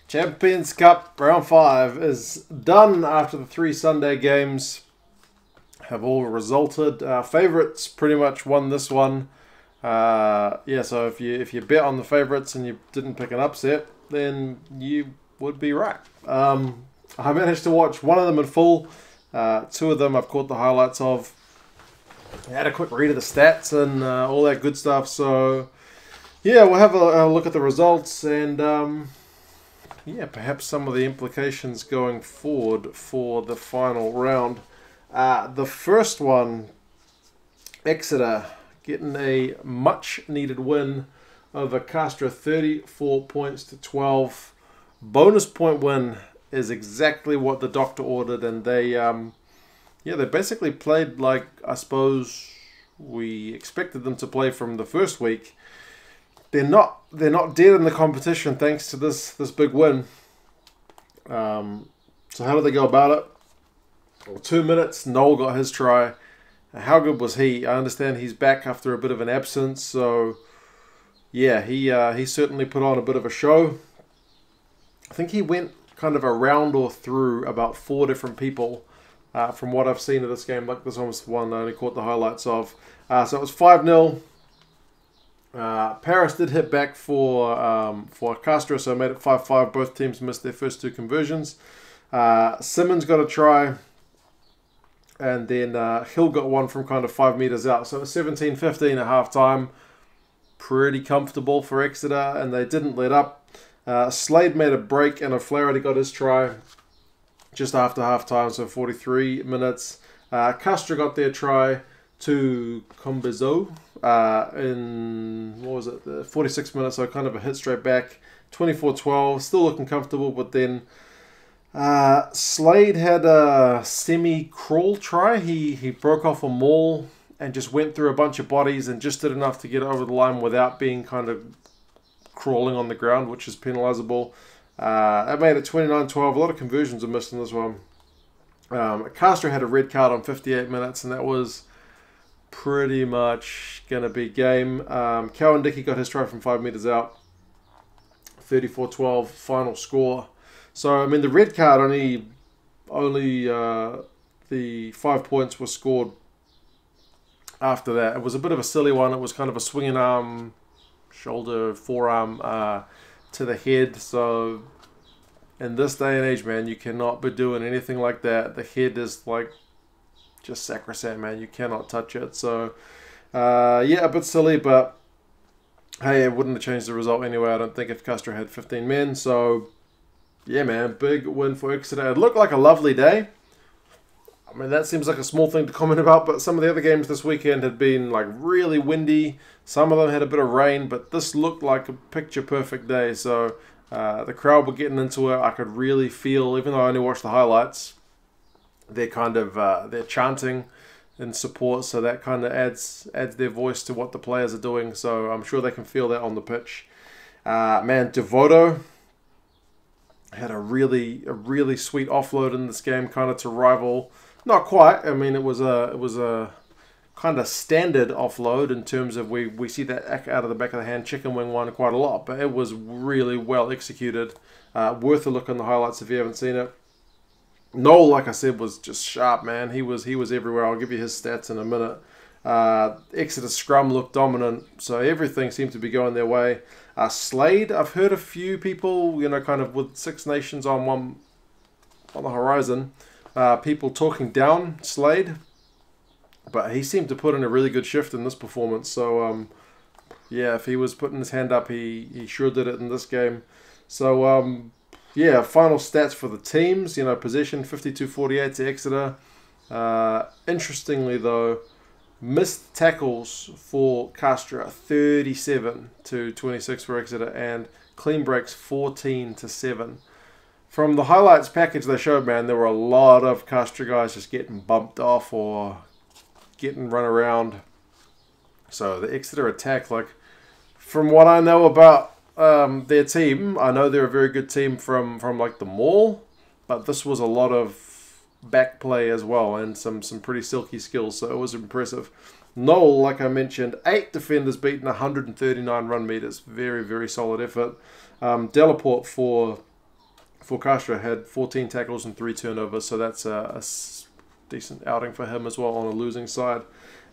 Champions Cup round 5 is done after the 3 Sunday games have all resulted. Favourites pretty much won this one. Yeah, so if you bet on the favourites and you didn't pick an upset, then you would be right. I managed to watch one of them in full. 2 of them I've caught the highlights of. I had a quick read of the stats and all that good stuff. So yeah, we'll have a look at the results and yeah, perhaps some of the implications going forward for the final round. The first one, Exeter getting a much needed win over Castres, 34 points to 12. Bonus point win is exactly what the doctor ordered, and they they basically played like I suppose we expected them to play from the first week. They're not dead in the competition thanks to this big win. So how did they go about it? Well, 2 minutes, Noel got his try. How good was he? I understand he's back after a bit of an absence, so yeah, he certainly put on a bit of a show. I think he went kind of around or through about 4 different people from what I've seen of this game. Like this one was the one I only caught the highlights of. So it was 5-0. Paris did hit back for Castres, so made it 5-5. Both teams missed their first 2 conversions. Simmons got a try, and then Hill got one from kind of 5 meters out. So it was 17-15 at half time. Pretty comfortable for Exeter, and they didn't let up. Slade made a break, and O'Flaherty got his try just after half time, so 43 minutes. Castres got their try to Combezo in, what was it, the 46 minutes, so kind of a hit straight back. 24-12, still looking comfortable, but then Slade had a semi-crawl try. He broke off a maul and just went through a bunch of bodies and just did enough to get over the line without being kind of crawling on the ground, which is penalisable. That made it 29-12. A lot of conversions are missed in this one. Castres had a red card on 58 minutes, and that was pretty much going to be game. Cowan Dickey got his try from 5 meters out. 34-12 final score. So, I mean, the red card only the 5 points were scored after that. It was a bit of a silly one. It was kind of a swinging arm, shoulder, forearm to the head. So, in this day and age, man, you cannot be doing anything like that. The head is like just sacrosanct, man. You cannot touch it. So, yeah, a bit silly, but hey, it wouldn't have changed the result anyway, I don't think, if Castres had 15 men. So, yeah, man, big win for Exeter. It looked like a lovely day. I mean, that seems like a small thing to comment about, but some of the other games this weekend had been like really windy. Some of them had a bit of rain, but this looked like a picture-perfect day. So the crowd were getting into it. I could really feel, even though I only watched the highlights, they're kind of they're chanting in support. So that kind of adds their voice to what the players are doing. So I'm sure they can feel that on the pitch. Man, Devoto had a really sweet offload in this game, kind of to rival. Not quite. I mean, it was a kind of standard offload in terms of we see that out of the back of the hand chicken wing one quite a lot, but it was really well executed. Worth a look on the highlights if you haven't seen it. Noel, like I said, was just sharp, man. He was everywhere. I'll give you his stats in a minute. Exeter scrum looked dominant, so everything seemed to be going their way. Slade, I've heard a few people, kind of with Six Nations on the horizon, people talking down Slade, but he seemed to put in a really good shift in this performance. So, yeah, if he was putting his hand up, he sure did it in this game. So, yeah, final stats for the teams. Possession 52-48 to Exeter. Interestingly, though, missed tackles for Castres 37-26 for Exeter, and clean breaks 14-7. From the highlights package they showed, man, there were a lot of Castres guys just getting bumped off or getting run around. So the Exeter attack, like, from what I know about their team, I know they're a very good team from like the maul, but this was a lot of back play as well, and some pretty silky skills, so it was impressive. Noel, like I mentioned, 8 defenders beaten, 139 run meters. Very, very solid effort. Delaporte for for Castres, had 14 tackles and 3 turnovers, so that's a decent outing for him as well on a losing side.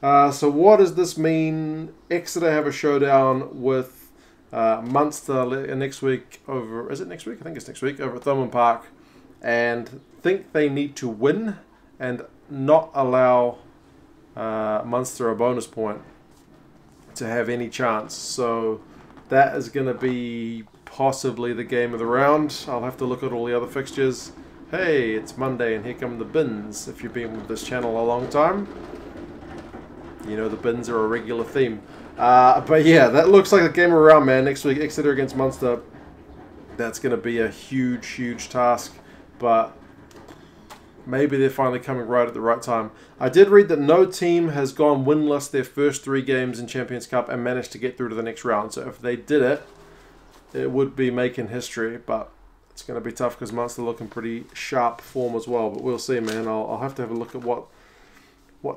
So what does this mean? Exeter have a showdown with Munster next week over... Is it next week? I think it's next week, over at Thomond Park. And think they need to win and not allow Munster a bonus point to have any chance. So that is going to be possibly the game of the round. I'll have to look at all the other fixtures. Hey, it's Monday and here come the bins. If you've been with this channel a long time, you know the bins are a regular theme. But yeah, that looks like the game of the round, man. Next week, Exeter against Munster. That's going to be a huge, huge task. But maybe they're finally coming right at the right time. I did read that no team has gone winless their first 3 games in Champions Cup and managed to get through to the next round. So if they did it, it would be making history. But it's going to be tough because Munster looking pretty sharp form as well. But we'll see, man. I'll have to have a look at what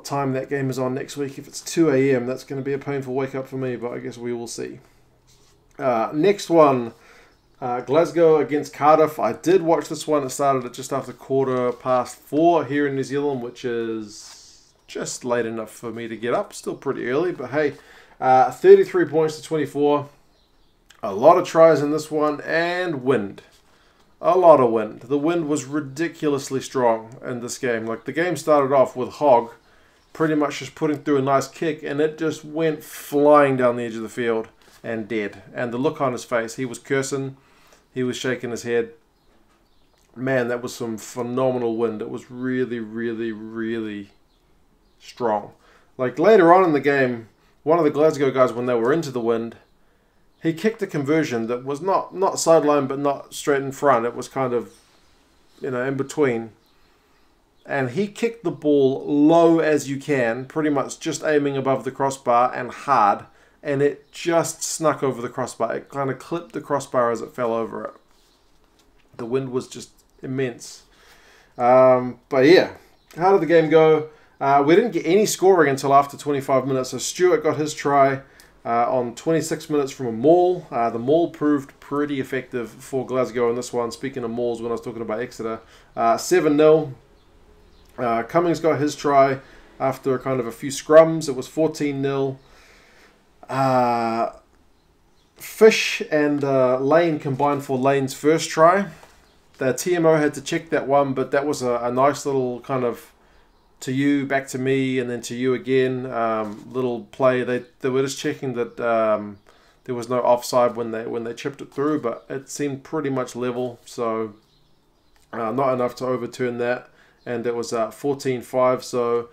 time that game is on next week. If it's 2 a.m, that's going to be a painful wake-up for me. But I guess we will see. Next one. Glasgow against Cardiff. I did watch this one. It started at just after 4:15 here in New Zealand, which is just late enough for me to get up. Still pretty early, but hey, 33 points to 24. A lot of tries in this one, and wind. A lot of wind. The wind was ridiculously strong in this game. Like, the game started off with Hogg pretty much just putting through a nice kick, and it just went flying down the edge of the field and dead. And the look on his face, he was cursing. He was shaking his head. Man, that was some phenomenal wind. It was really, really, really strong. Like, later on in the game, one of the Glasgow guys, when they were into the wind, he kicked a conversion that was not sideline, but not straight in front. It was kind of, you know, in between. And he kicked the ball low as you can, pretty much just aiming above the crossbar and hard. And it just snuck over the crossbar. It kind of clipped the crossbar as it fell over it. The wind was just immense. But yeah, how did the game go? We didn't get any scoring until after 25 minutes. So Stewart got his try on 26 minutes from a maul. The maul proved pretty effective for Glasgow in this one. Speaking of mauls, when I was talking about Exeter. 7-0. Cummings got his try after kind of a few scrums. It was 14-0. Fish and Lane combined for Lane's first try. The TMO had to check that one, but that was a nice little kind of to you, back to me, and then to you again little play. They were just checking that there was no offside when they chipped it through, but it seemed pretty much level, so not enough to overturn that. And it was 14-5, so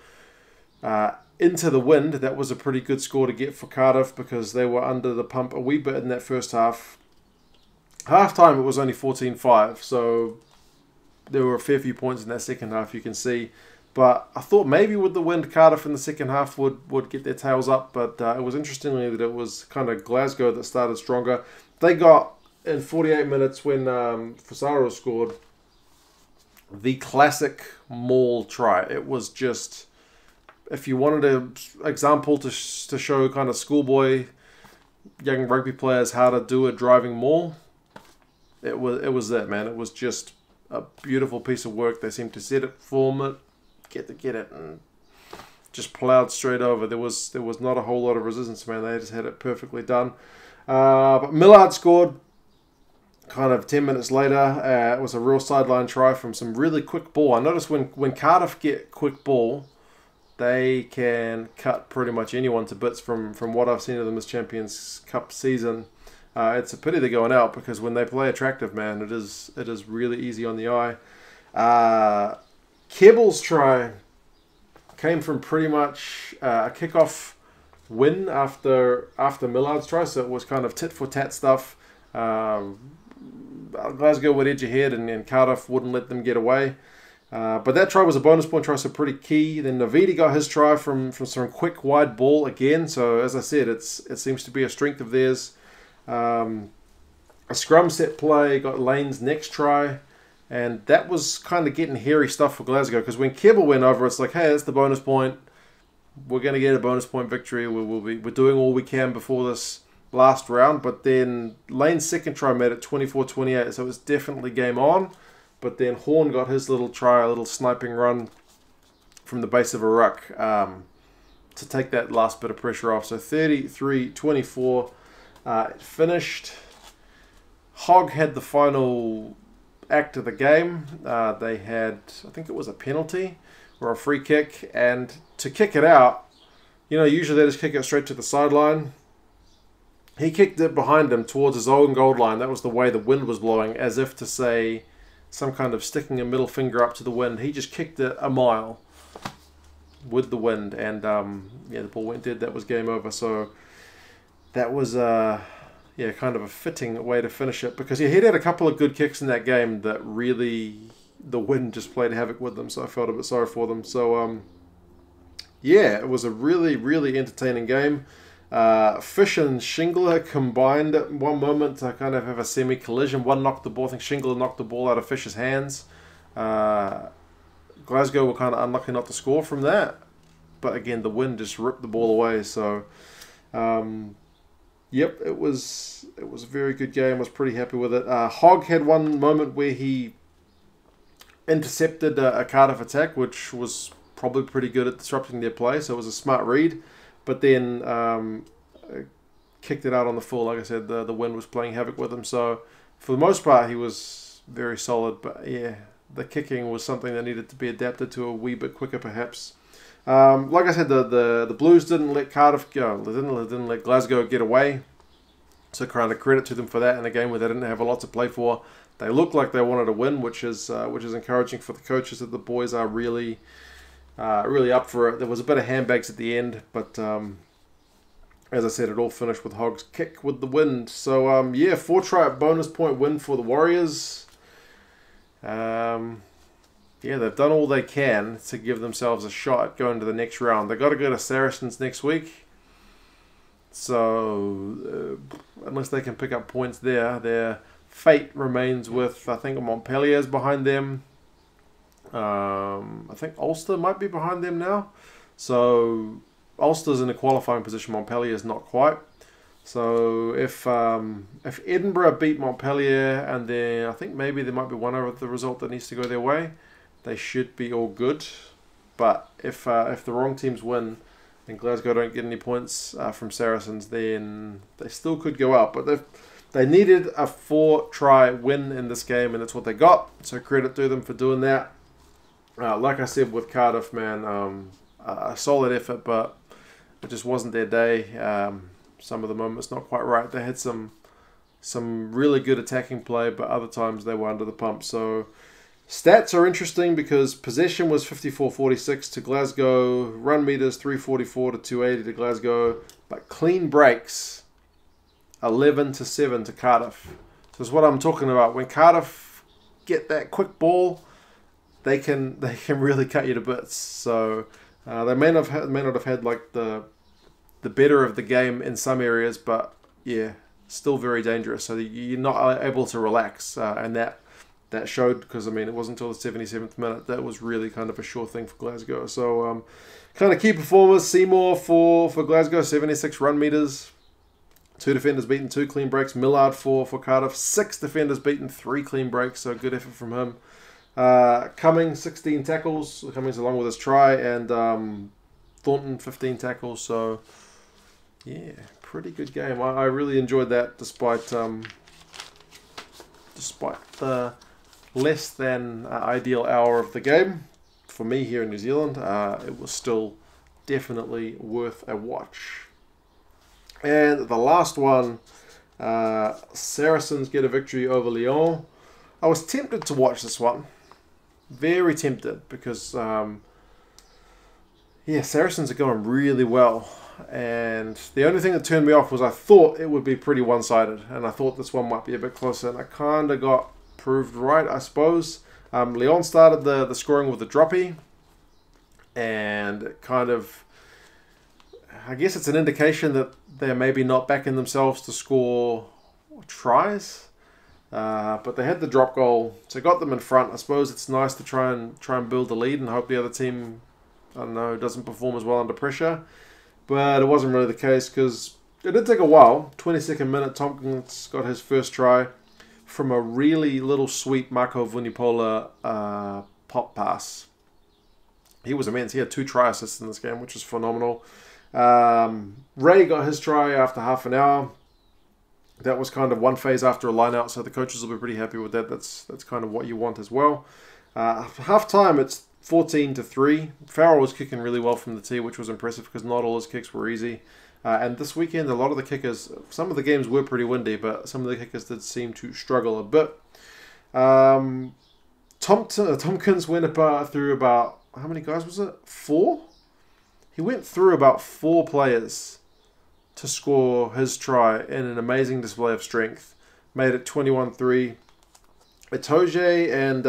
into the wind, that was a pretty good score to get for Cardiff because they were under the pump a wee bit in that first half. Half-time, it was only 14-5, so there were a fair few points in that second half, you can see. But I thought maybe with the wind, Cardiff in the second half would get their tails up, but it was interestingly that it was kind of Glasgow that started stronger. They got, in 48 minutes when Fasaro scored, the classic maul try. It was just... If you wanted an example to show kind of schoolboy young rugby players how to do a driving maul, it was that, man. It was just a beautiful piece of work. They seemed to set it, form it, get it, and just plowed straight over. There was not a whole lot of resistance, man. They just had it perfectly done. But Millard scored kind of 10 minutes later. It was a real sideline try from some really quick ball. I noticed when Cardiff get quick ball, they can cut pretty much anyone to bits from what I've seen of them this Champions Cup season. It's a pity they're going out because when they play attractive, man, it is really easy on the eye. Kebble's try came from pretty much a kickoff win after Millard's try, so it was kind of tit-for-tat stuff. Glasgow would edge ahead and Cardiff wouldn't let them get away. But that try was a bonus point try, so pretty key. Then Navidi got his try from some quick wide ball again. So as I said, it seems to be a strength of theirs. A scrum set play got Lane's next try, and that was kind of getting hairy stuff for Glasgow because when Kebble went over, it's like, hey, that's the bonus point. We're going to get a bonus point victory. We're doing all we can before this last round, but then Lane's second try made it 24-28, so it was definitely game on. But then Horn got his little try, a little sniping run from the base of a ruck to take that last bit of pressure off. So 33-24, it finished. Hogg had the final act of the game. They had, I think it was a penalty or a free kick, and to kick it out, you know, usually they just kick it straight to the sideline. He kicked it behind him towards his own goal line. That was the way the wind was blowing, as if to say some kind of sticking a middle finger up to the wind. He just kicked it a mile with the wind, and yeah, the ball went dead. That was game over. So that was yeah, kind of a fitting way to finish it, because he had a couple of good kicks in that game that really the wind just played havoc with them. So I felt a bit sorry for them. So yeah, it was a really, really entertaining game. Fish and Shingler combined at one moment to kind of have a semi-collision. One knocked the ball. I think Shingler knocked the ball out of Fish's hands. Glasgow were kind of unlucky not to score from that. But again, the wind just ripped the ball away. So, yep, it was a very good game. I was pretty happy with it. Hogg had one moment where he intercepted a Cardiff attack, which was probably pretty good at disrupting their play. So it was a smart read. But then kicked it out on the full. Like I said, the wind was playing havoc with him. So for the most part, he was very solid. But yeah, the kicking was something that needed to be adapted to a wee bit quicker, perhaps. Like I said, the Blues didn't let Cardiff go. They didn't let Glasgow get away. So kind of credit to them for that in a game where they didn't have a lot to play for. They looked like they wanted to win, which is encouraging for the coaches, that the boys are really up for it. There was a bit of handbags at the end, but as I said, it all finished with Hogg's kick with the wind. So yeah, 4-try bonus point win for the Warriors. Yeah, they've done all they can to give themselves a shot at going to the next round. They've got to go to Saracens next week. So unless they can pick up points there, their fate remains with, I think, Montpellier's behind them. I think Ulster might be behind them now. So Ulster's in a qualifying position. Montpellier's not quite. So if Edinburgh beat Montpellier, and then I think maybe there might be one other result that needs to go their way, they should be all good. But if the wrong teams win and Glasgow don't get any points from Saracens, then they still could go out. But they needed a 4-try win in this game, and that's what they got. So credit to them for doing that. Like I said with Cardiff, man, a solid effort, but it just wasn't their day. Some of the moments not quite right. They had some really good attacking play, but other times they were under the pump. So stats are interesting because possession was 54-46 to Glasgow, run meters 344 to 280 to Glasgow, but clean breaks 11-7 to Cardiff. So that's what I'm talking about. When Cardiff get that quick ball, they can really cut you to bits. So they may not have had like the better of the game in some areas, but yeah, still very dangerous. So you're not able to relax, and that showed, because I mean it wasn't until the 77th minute that was really kind of a sure thing for Glasgow. So kind of key performers: Seymour for Glasgow, 76 run meters, 2 defenders beaten, 2 clean breaks. Millard for Cardiff, 6 defenders beaten, 3 clean breaks. So good effort from him. Cummings 16 tackles, Cummings along with his try, and Thornton 15 tackles. So yeah, pretty good game. I really enjoyed that, despite the less than ideal hour of the game for me here in New Zealand. It was still definitely worth a watch. And the last one, Saracens get a victory over Lyon. I was tempted to watch this one. Very tempted, because yeah, Saracens are going really well, and the only thing that turned me off was I thought it would be pretty one-sided, and I thought this one might be a bit closer, and I kind of got proved right, I suppose. Lyon started the scoring with a droppy, and it kind of, I guess it's an indication that they're maybe not backing themselves to score tries. But they had the drop goal, so got them in front. I suppose it's nice to try and build a lead and hope the other team, I don't know, doesn't perform as well under pressure. But it wasn't really the case, because it did take a while. 22nd minute, Tompkins got his first try from a really little sweet Marco Vunipola pop pass. He was immense. He had 2 try assists in this game, which is phenomenal. Ray got his try after half an hour. That was kind of one phase after a line out, so the coaches will be pretty happy with that. That's kind of what you want as well. Half time, it's 14-3. Farrell was kicking really well from the tee, which was impressive because not all his kicks were easy. And this weekend, a lot of the kickers, some of the games were pretty windy, but some of the kickers did seem to struggle a bit. Tompkins went through about, how many guys was it? 4? He went through about 4 players to score his try in an amazing display of strength. Made it 21-3. Itoje and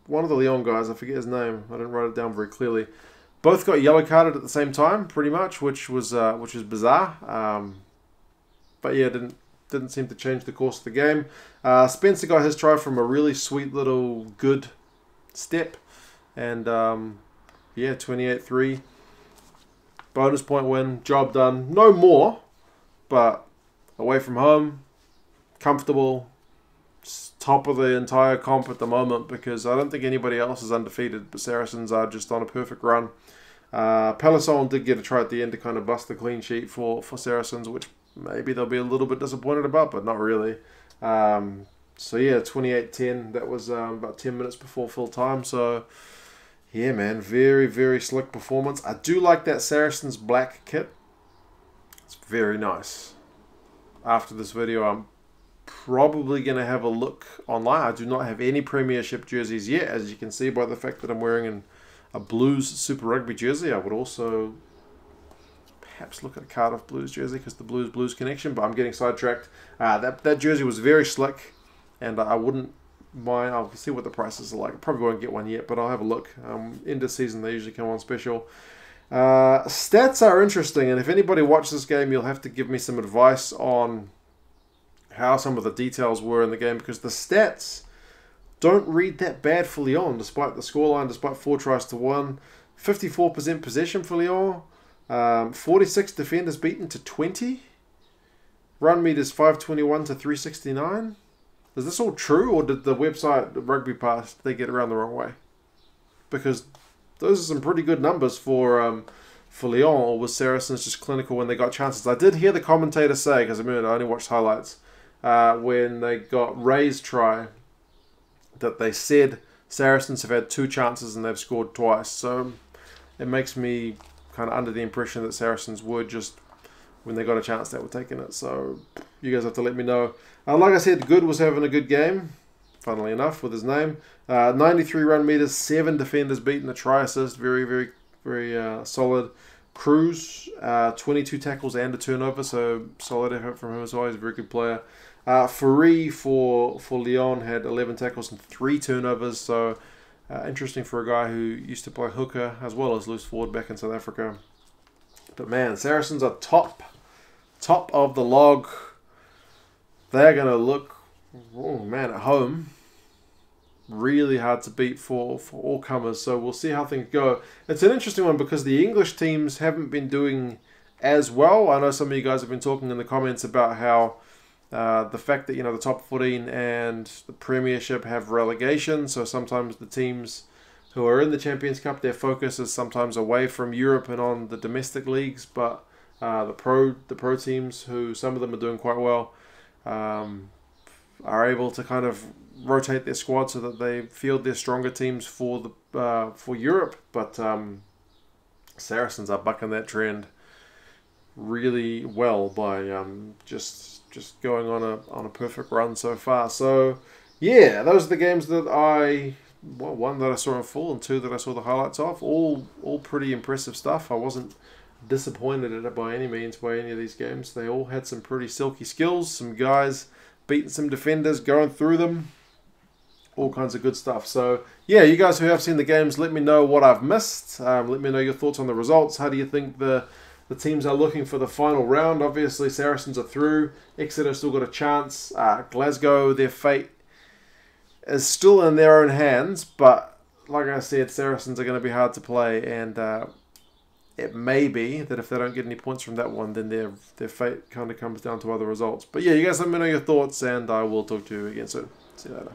one of the Lyon guys, I forget his name, I didn't write it down very clearly, both got yellow carded at the same time, pretty much, which was bizarre. But yeah, didn't seem to change the course of the game. Spencer got his try from a really sweet little good step, and yeah, 28-3. Bonus point win, job done. No more, but away from home, comfortable, top of the entire comp at the moment because I don't think anybody else is undefeated, but Saracens are just on a perfect run. Pelisson did get a try at the end to kind of bust the clean sheet for Saracens, which maybe they'll be a little bit disappointed about, but not really. So yeah, 28-10. That was about 10 minutes before full time. So yeah, man, very, very slick performance. I do like that Saracens black kit. It's very nice. After this video, I'm probably going to have a look online. I do not have any Premiership jerseys yet, as you can see by the fact that I'm wearing a Blues Super Rugby jersey. I would also perhaps look at a Cardiff Blues jersey because the Blues connection, but I'm getting sidetracked. That jersey was very slick, and I wouldn't mind. I'll see what the prices are like. I probably won't get one yet, but I'll have a look. End of season, they usually come on special. Stats are interesting, and if anybody watched this game, you'll have to give me some advice on how some of the details were in the game, because the stats don't read that bad for Lyon, despite the scoreline, despite 4 tries to 1. 54% possession for Lyon. 46 defenders beaten to 20. Run meters 521 to 369. Is this all true, or did the website, the Rugby Pass, they get around the wrong way? Because those are some pretty good numbers for Lyon, or was Saracens just clinical when they got chances? I did hear the commentator say, because I only watched highlights, when they got Ray's try, that they said Saracens have had 2 chances and they've scored twice. So it makes me kind of under the impression that Saracens were just, when they got a chance, they were taking it. So you guys have to let me know. Like I said, Good was having a good game, funnily enough, with his name. 93 run meters, 7 defenders beaten, a try assist, very, very, very solid. Cruz, 22 tackles and a turnover, so solid effort from him as well. He's a very good player. Fourie for Lyon had 11 tackles and 3 turnovers, so interesting for a guy who used to play hooker as well as loose forward back in South Africa. But man, Saracens are top of the log. They're going to look, oh man, at home, really hard to beat for all comers. So we'll see how things go. It's an interesting one because the English teams haven't been doing as well. I know some of you guys have been talking in the comments about how the fact that, the top 14 and the Premiership have relegation. So sometimes the teams who are in the Champions Cup, their focus is sometimes away from Europe and on the domestic leagues. But the pro teams, who some of them are doing quite well, are able to kind of rotate their squad so that they field their stronger teams for Europe. But Saracens are bucking that trend really well by just going on a perfect run so far. So yeah, those are the games that one that I saw in full and 2 that I saw the highlights of. All pretty impressive stuff. I wasn't disappointed at it by any means by any of these games. They all had some pretty silky skills, some guys beating some defenders, going through them, all kinds of good stuff. So yeah, you guys who have seen the games, let me know what I've missed. Let me know your thoughts on the results. How do you think the teams are looking for the final round? Obviously Saracens are through. Exeter still got a chance. Glasgow, their fate is still in their own hands, but like I said, Saracens are going to be hard to play, and it may be that if they don't get any points from that one, then their fate kind of comes down to other results. But yeah, you guys let me know your thoughts, and I will talk to you again soon. See you later.